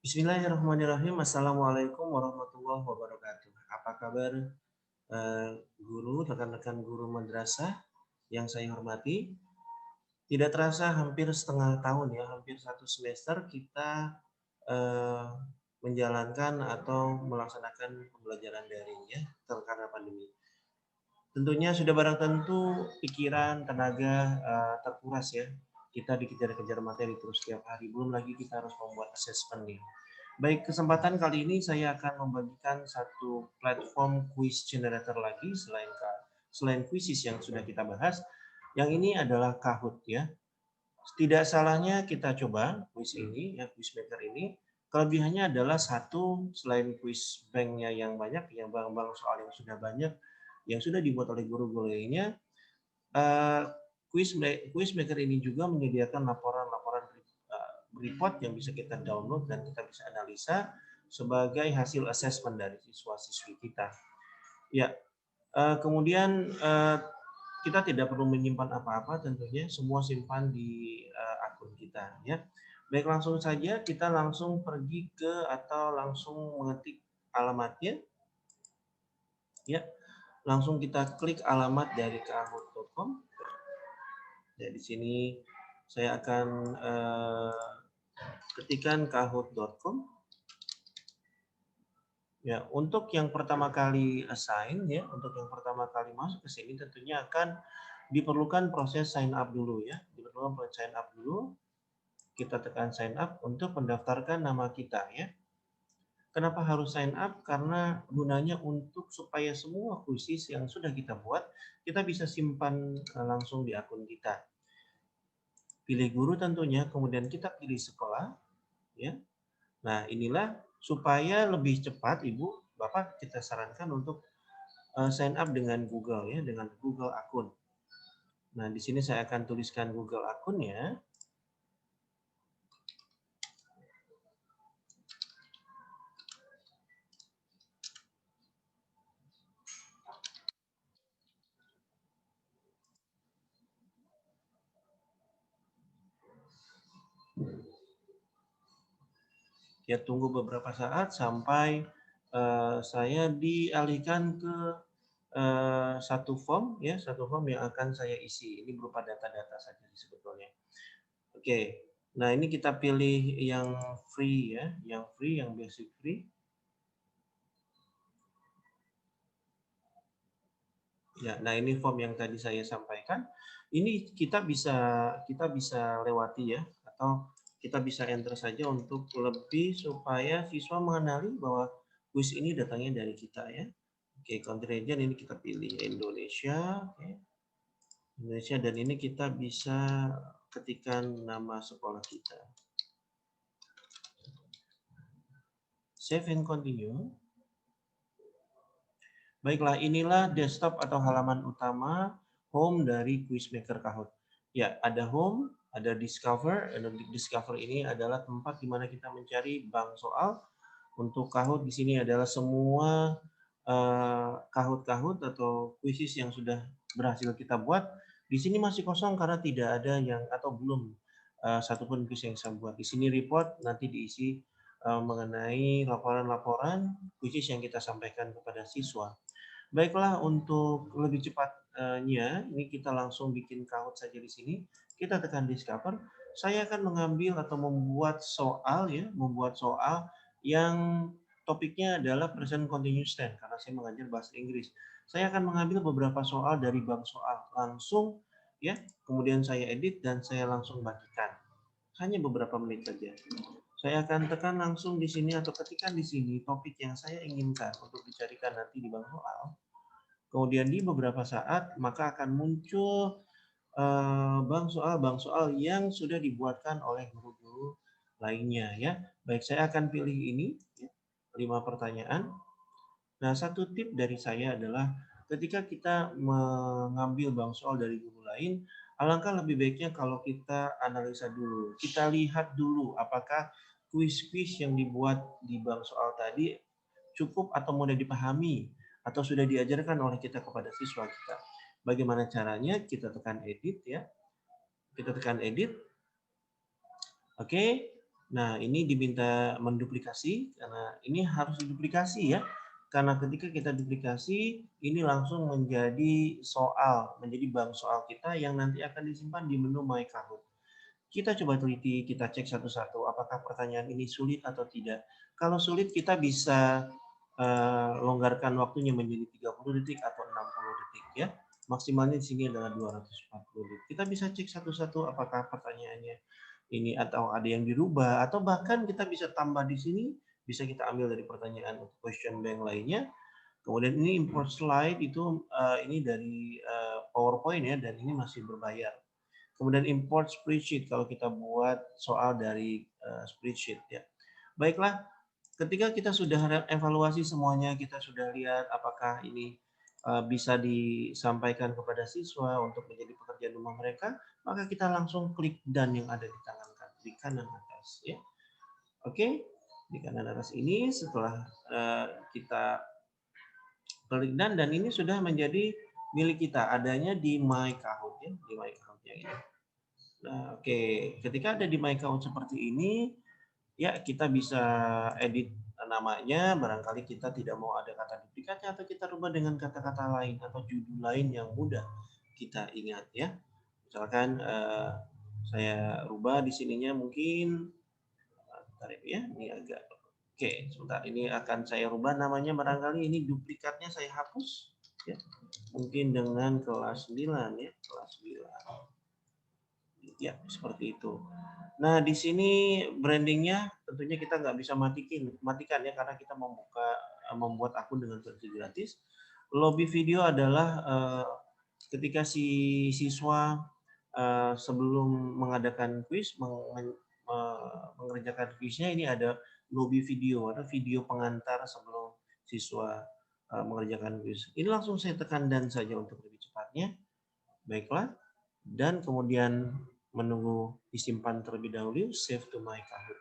Bismillahirrahmanirrahim. Assalamualaikum warahmatullahi wabarakatuh. Apa kabar guru, rekan-rekan guru madrasah yang saya hormati? Tidak terasa hampir setengah tahun ya, hampir satu semester kita eh, menjalankan atau melaksanakan pembelajaran daring ya, karena pandemi. Tentunya sudah barang tentu pikiran, tenaga terkuras ya. Kita dikejar-kejar materi terus setiap hari. Belum lagi kita harus membuat assessment nih. Baik, kesempatan kali ini saya akan membagikan satu platform quiz generator lagi selain quizzes yang sudah kita bahas. Yang ini adalah Kahoot ya. Tidak salahnya kita coba quiz ini, ya quiz maker ini. Kelebihannya adalah satu, selain quiz banknya yang banyak, yang bank-bank soal yang sudah banyak, yang sudah dibuat oleh guru-guru lainnya, eh, quiz maker ini juga menyediakan laporan-laporan report yang bisa kita download dan kita bisa analisa sebagai hasil assessment dari siswa-siswi kita. Ya, kemudian kita tidak perlu menyimpan apa-apa tentunya, semua simpan di akun kita ya. Baik, langsung saja kita langsung pergi ke atau langsung mengetik alamatnya ya. Langsung kita klik alamat dari kahoot.com. Ya, di sini saya akan ketikkan kahoot.com. Ya, untuk yang pertama kali assign ya, untuk yang pertama kali masuk ke sini tentunya akan diperlukan proses sign up dulu ya. Diperlukan proses sign up dulu. Kita tekan sign up untuk mendaftarkan nama kita ya. Kenapa harus sign up? Karena gunanya untuk supaya semua quizzes yang sudah kita buat kita bisa simpan langsung di akun kita. Pilih guru tentunya, kemudian kita pilih sekolah ya. Nah, inilah supaya lebih cepat Ibu, Bapak kita sarankan untuk sign up dengan Google ya, dengan Google akun. Nah, di sini saya akan tuliskan Google akunnya. Ya, tunggu beberapa saat sampai saya dialihkan ke satu form ya, satu form yang akan saya isi. Ini berupa data-data saja sebetulnya. Oke. Nah, ini kita pilih yang free ya, yang basic free. Ya, nah ini form yang tadi saya sampaikan. Ini kita bisa lewati ya, atau kita bisa enter saja untuk lebih supaya siswa mengenali bahwa kuis ini datangnya dari kita ya. Oke, country region ini kita pilih Indonesia, oke. Indonesia, dan ini kita bisa ketikkan nama sekolah kita. Save and continue. Baiklah, inilah desktop atau halaman utama home dari Quizmaker Kahoot. Ya, ada home, ada discover. Discover ini adalah tempat di mana kita mencari bank soal. Untuk Kahoot di sini adalah semua Kahoot-Kahoot atau quizzes yang sudah berhasil kita buat. Di sini masih kosong karena tidak ada yang atau belum satupun quiz yang saya buat. Di sini report nanti diisi mengenai laporan-laporan quizzes yang kita sampaikan kepada siswa. Baiklah, untuk lebih cepatnya, ini kita langsung bikin Kahoot saja di sini. Kita tekan discover. Saya akan mengambil atau membuat soal ya, membuat soal yang topiknya adalah present continuous tense karena saya mengajar bahasa Inggris. Saya akan mengambil beberapa soal dari bank soal langsung ya, kemudian saya edit dan saya langsung bagikan. Hanya beberapa menit saja. Saya akan tekan langsung di sini atau ketikkan di sini topik yang saya inginkan untuk dicarikan nanti di bank soal. Kemudian di beberapa saat maka akan muncul bank soal yang sudah dibuatkan oleh guru-guru lainnya ya. Baik, saya akan pilih ini ya, 5 pertanyaan. Nah, satu tip dari saya adalah ketika kita mengambil bank soal dari guru lain, alangkah lebih baiknya kalau kita analisa dulu. Kita lihat dulu apakah kuis-kuis yang dibuat di bank soal tadi cukup atau mudah dipahami atau sudah diajarkan oleh kita kepada siswa kita. Bagaimana caranya? Kita tekan edit ya. Kita tekan edit. Oke. Nah, ini diminta menduplikasi karena ini harus diduplikasi ya. Karena ketika kita duplikasi, ini langsung menjadi soal, menjadi bank soal kita yang nanti akan disimpan di menu My Kahoot. Kita coba teliti, kita cek satu-satu apakah pertanyaan ini sulit atau tidak. Kalau sulit kita bisa longgarkan waktunya menjadi 30 detik atau 60 detik ya. Maksimalnya di sini adalah 240 detik. Kita bisa cek satu-satu apakah pertanyaannya ini atau ada yang dirubah atau bahkan kita bisa tambah di sini, bisa kita ambil dari pertanyaan question bank lainnya. Kemudian ini import slide itu ini dari PowerPoint ya, dan ini masih berbayar. Kemudian import spreadsheet kalau kita buat soal dari spreadsheet ya. Baiklah, ketika kita sudah evaluasi semuanya, kita sudah lihat apakah ini bisa disampaikan kepada siswa untuk menjadi pekerjaan rumah mereka, maka kita langsung klik done yang ada di kanan atas ya. Oke, di kanan atas ini setelah kita klik done, dan ini sudah menjadi milik kita, adanya di My Kahoot ya, di My Kahoot yang ini. Nah, oke, ketika ada di My Kahoot seperti ini, ya kita bisa edit namanya, barangkali kita tidak mau ada kata duplikatnya atau kita rubah dengan kata-kata lain atau judul lain yang mudah kita ingat ya. Misalkan saya rubah di sininya mungkin, bentar ya, ini agak, oke, sebentar, ini akan saya rubah namanya, barangkali ini duplikatnya saya hapus ya. Mungkin dengan kelas 9 ya, kelas 9. Ya, seperti itu. Nah, di sini brandingnya tentunya kita nggak bisa matikan ya, karena kita membuat akun dengan versi gratis. Lobby video adalah ketika si siswa sebelum mengadakan kuis, mengerjakan kuisnya, ini ada lobby video atau video pengantar sebelum siswa mengerjakan kuis. Ini langsung saya tekan dan saja untuk lebih cepatnya. Baiklah, dan kemudian menunggu disimpan terlebih dahulu, save to My Kahoot.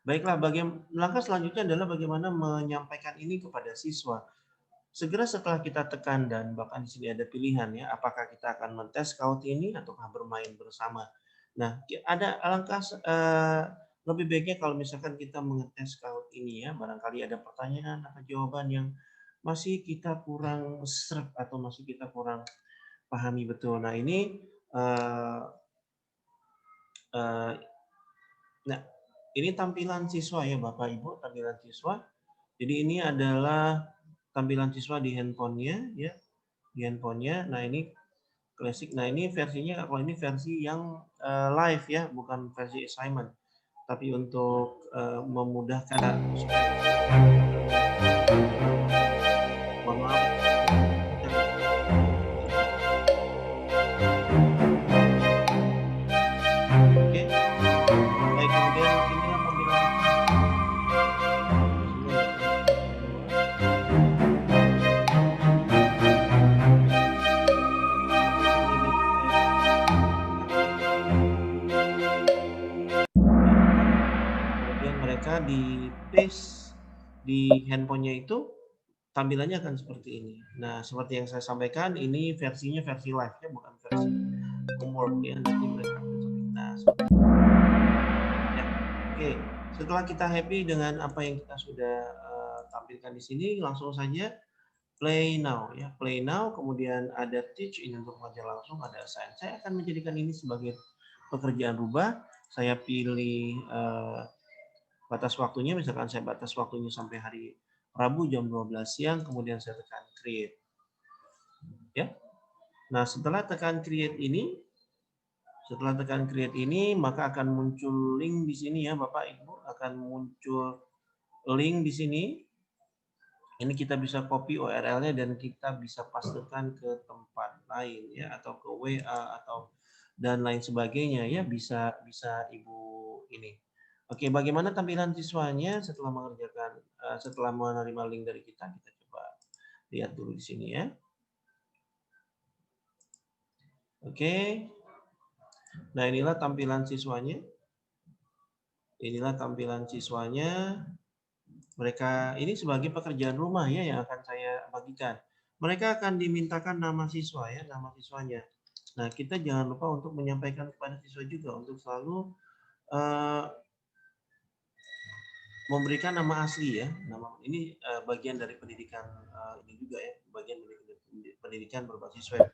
Baiklah, langkah selanjutnya adalah bagaimana menyampaikan ini kepada siswa. Segera setelah kita tekan, dan bahkan di sini ada pilihan ya, apakah kita akan mentes Kahoot ini ataukah bermain bersama. Nah, ada alangkah lebih baiknya kalau misalkan kita mengetes Kahoot ini ya, barangkali ada pertanyaan atau jawaban yang masih kita kurang serap atau masih kita kurang pahami betul. Nah, ini nah, ini tampilan siswa ya Bapak Ibu, tampilan siswa. Jadi ini adalah tampilan siswa di handphonenya ya, di handphonenya. Nah, ini klasik. Nah, ini versinya, kalau ini versi yang live ya, bukan versi assignment. Tapi untuk memudahkan, mohon maaf. Oke, baik, kemudian inilah tampilan. Kemudian mereka di paste di handphonenya itu, tampilannya akan seperti ini. Nah, seperti yang saya sampaikan, ini versinya versi live ya, bukan versi homework ya. Nanti mereka akan seperti, nah, seperti ya. Oke, setelah kita happy dengan apa yang kita sudah tampilkan di sini, langsung saja play now ya, play now. Kemudian ada teach, ini untuk mengajar langsung, ada assign. Saya akan menjadikan ini sebagai pekerjaan rubah. Saya pilih batas waktunya, misalkan saya batas waktunya sampai hari Rabu jam 12 siang, kemudian saya tekan create. Ya. Nah, setelah tekan create ini, maka akan muncul link di sini ya Bapak Ibu, akan muncul link di sini. Ini kita bisa copy URL-nya dan kita bisa pastekan ke tempat lain ya, atau ke WA atau dan lain sebagainya ya, bisa Ibu ini. Oke, bagaimana tampilan siswanya setelah mengerjakan setelah menerima link dari kita coba lihat dulu di sini ya. Oke. Nah, inilah tampilan siswanya. Inilah tampilan siswanya. Mereka ini sebagai pekerjaan rumah ya yang akan saya bagikan. Mereka akan dimintakan nama siswa ya, nama siswanya. Nah, kita jangan lupa untuk menyampaikan kepada siswa juga untuk selalu eh, memberikan nama asli ya. Nama ini bagian dari pendidikan ini juga ya, bagian dari pendidikan berbasis web.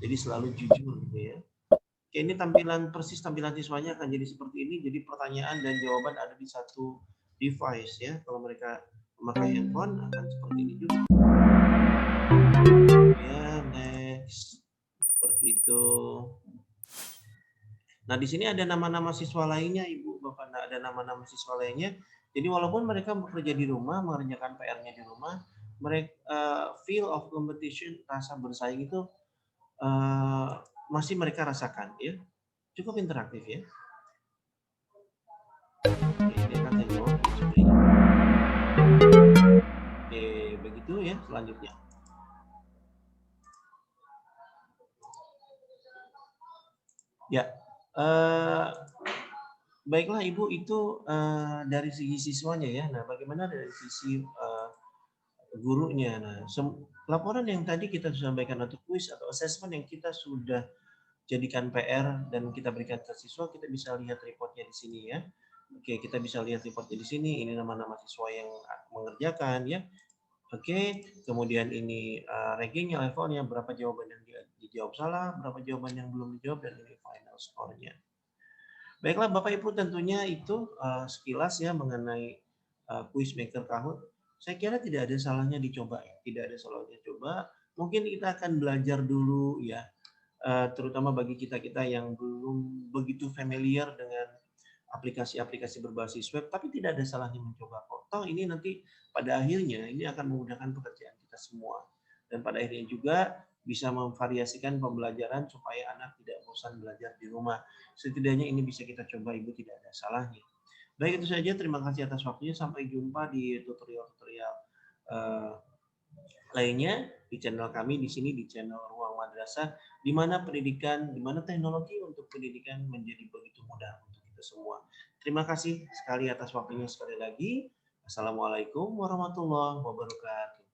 Jadi selalu jujur gitu ya. Oke, ini tampilan persis tampilan siswanya akan jadi seperti ini. Jadi pertanyaan dan jawaban ada di satu device ya. Kalau mereka memakai handphone akan seperti ini juga. Ya, next. Seperti itu. Nah, di sini ada nama-nama siswa lainnya, Ibu, Bapak. Nah, ada nama-nama siswa lainnya. Jadi walaupun mereka bekerja di rumah, mengerjakan PR-nya di rumah, mereka feel of competition, rasa bersaing itu masih mereka rasakan ya. Cukup interaktif ya. Oke, ini akan saya jawab seperti ini. Oke, begitu ya selanjutnya. Ya, baiklah Ibu, itu dari segi siswanya ya. Nah, bagaimana dari sisi gurunya? Nah, laporan yang tadi kita sampaikan atau kuis atau assessment yang kita sudah jadikan PR dan kita berikan ke siswa, kita bisa lihat reportnya di sini ya. Oke, kita bisa lihat reportnya di sini. Ini nama-nama siswa yang mengerjakan ya. Oke, kemudian ini rankingnya, levelnya, berapa jawaban yang dijawab salah, berapa jawaban yang belum dijawab, dan ini final score-nya. Baiklah Bapak Ibu, tentunya itu sekilas ya mengenai quiz maker Kahoot. Saya kira tidak ada salahnya dicoba ya, tidak ada salahnya coba. Mungkin kita akan belajar dulu ya, terutama bagi kita-kita yang belum begitu familiar dengan aplikasi-aplikasi berbasis web, tapi tidak ada salahnya mencoba kok. Toh ini nanti pada akhirnya ini akan memudahkan pekerjaan kita semua. Dan pada akhirnya juga bisa memvariasikan pembelajaran supaya anak tidak bosan belajar di rumah. Setidaknya ini bisa kita coba, Ibu, tidak ada salahnya. Baik, itu saja. Terima kasih atas waktunya. Sampai jumpa di tutorial-tutorial uh, lainnya di channel kami di sini, di channel Ruang Madrasah, di mana pendidikan, di mana teknologi untuk pendidikan menjadi begitu mudah untuk kita semua. Terima kasih sekali atas waktunya sekali lagi. Assalamualaikum warahmatullahi wabarakatuh.